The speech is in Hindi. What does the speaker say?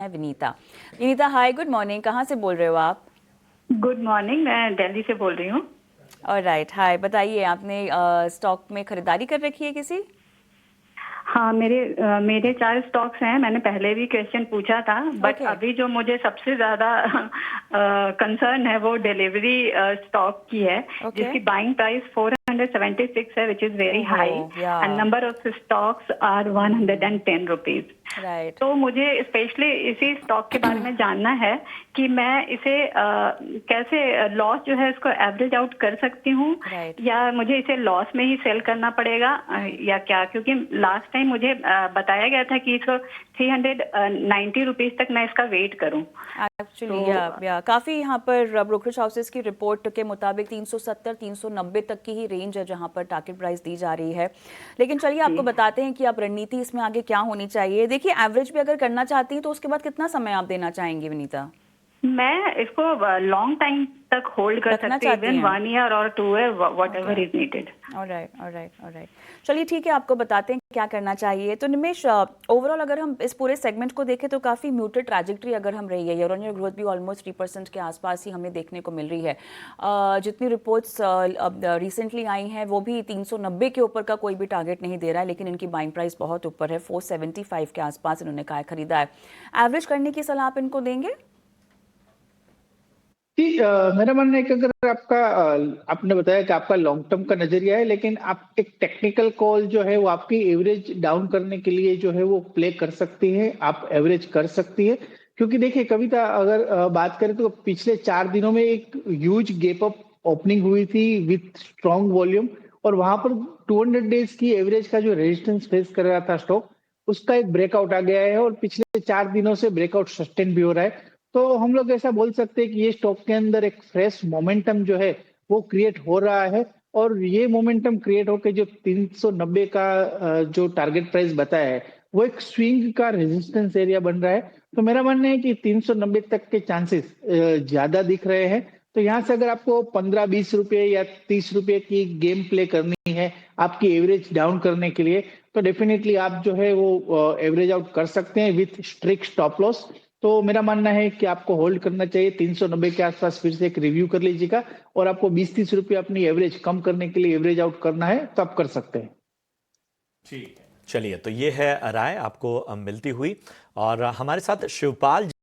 है विनीता। विनीता हाय, गुड मॉर्निंग। कहाँ से बोल रहे हो आप? गुड मॉर्निंग, मैं दिल्ली से बोल रही हूँ। ऑलराइट, हाय। बताइए, आपने स्टॉक में खरीदारी कर रखी है किसी? हाँ, मेरे 4 स्टॉक्स हैं। मैंने पहले भी क्वेश्चन पूछा था, बट ओके। अभी जो मुझे सबसे ज़्यादा कंसर्न है वो डिलीवरी स्टॉक की है, ओके। जिसकी बाइंग प्राइस 476 है, विच इज़ वेरी ओहो। High, yeah. And number of stocks are 110 rupees. Right. तो मुझे स्पेशली इसी स्टॉक के बारे में जानना है कि मैं इसे कैसे लॉस जो है इसको एवरेज आउट कर सकती हूँ, राइट। या मुझे इसे लॉस में ही सेल करना पड़ेगा, या क्या? क्योंकि लास्ट टाइम मुझे बताया गया था कि इसको 390 रुपीज तक मैं इसका वेट करूँ। एक्चुअली तो या काफ़ी यहाँ पर ब्रोकरेज हाउसेस की रिपोर्ट के मुताबिक 370 390 तक की ही रेंज है जहाँ पर टारगेट प्राइस दी जा रही है। लेकिन चलिए जी, आपको बताते हैं कि आप रणनीति इसमें आगे क्या होनी चाहिए। देखिए, एवरेज भी अगर करना चाहती हैं तो उसके बाद कितना समय आप देना चाहेंगी विनीता? मैं इसको लॉन्ग टाइम तक होल्ड कर रखना सकती हूँ, चाहती इवन हैं? 1 ईयर और 2 year, what okay. Ever is needed. Alright, alright, alright. चलिए ठीक है, आपको बताते हैं क्या करना चाहिए। तो निमेश, ओवरऑल अगर हम इस पूरे सेगमेंट को देखें तो काफ़ी म्यूटेड ट्रैजेक्टरी अगर हम रही है, ईयर ऑन ईयर ग्रोथ भी ऑलमोस्ट 3% के आसपास ही हमें देखने को मिल रही है। जितनी रिपोर्ट्स रिसेंटली आई हैं वो भी 390 के ऊपर का कोई भी टारगेट नहीं दे रहा है, लेकिन इनकी बाइंग प्राइस बहुत ऊपर है, 475 के आसपास इन्होंने कहा खरीदा है। एवरेज करने की सलाह आप इनको देंगे? जी, मेरा मानना है कि अगर आपने बताया कि आपका लॉन्ग टर्म का नजरिया है, लेकिन आप एक टेक्निकल कॉल जो है वो आपकी एवरेज डाउन करने के लिए जो है वो प्ले कर सकती है, आप एवरेज कर सकती है। क्योंकि देखिए, कविता, अगर बात करें तो पिछले 4 दिनों में एक ह्यूज गैप अप ओपनिंग हुई थी विथ स्ट्रॉन्ग वॉल्यूम, और वहां पर 200 डेज की एवरेज का जो रेजिस्टेंस फेस कर रहा था स्टॉक, उसका एक ब्रेकआउट आ गया है, और पिछले 4 दिनों से ब्रेकआउट सस्टेन भी हो रहा है। तो हम लोग ऐसा बोल सकते हैं कि ये स्टॉक के अंदर एक फ्रेश मोमेंटम जो है वो क्रिएट हो रहा है, और ये मोमेंटम क्रिएट होकर जो 390 का जो टारगेट प्राइस बताया है वो एक स्विंग का रेजिस्टेंस एरिया बन रहा है। तो मेरा मानना है कि 390 तक के चांसेस ज्यादा दिख रहे हैं। तो यहाँ से अगर आपको 15-20 रुपए या 30 रुपए की गेम प्ले करनी है आपकी एवरेज डाउन करने के लिए, तो डेफिनेटली आप जो है वो एवरेज आउट कर सकते हैं विथ स्ट्रिक्ट स्टॉप लॉस। तो मेरा मानना है कि आपको होल्ड करना चाहिए 390 के आसपास। फिर से एक रिव्यू कर लीजिएगा, और आपको 20-30 रुपये अपनी एवरेज कम करने के लिए एवरेज आउट करना है तो आप कर सकते हैं। ठीक है, चलिए, तो ये है राय आपको मिलती हुई। और हमारे साथ शिवपाल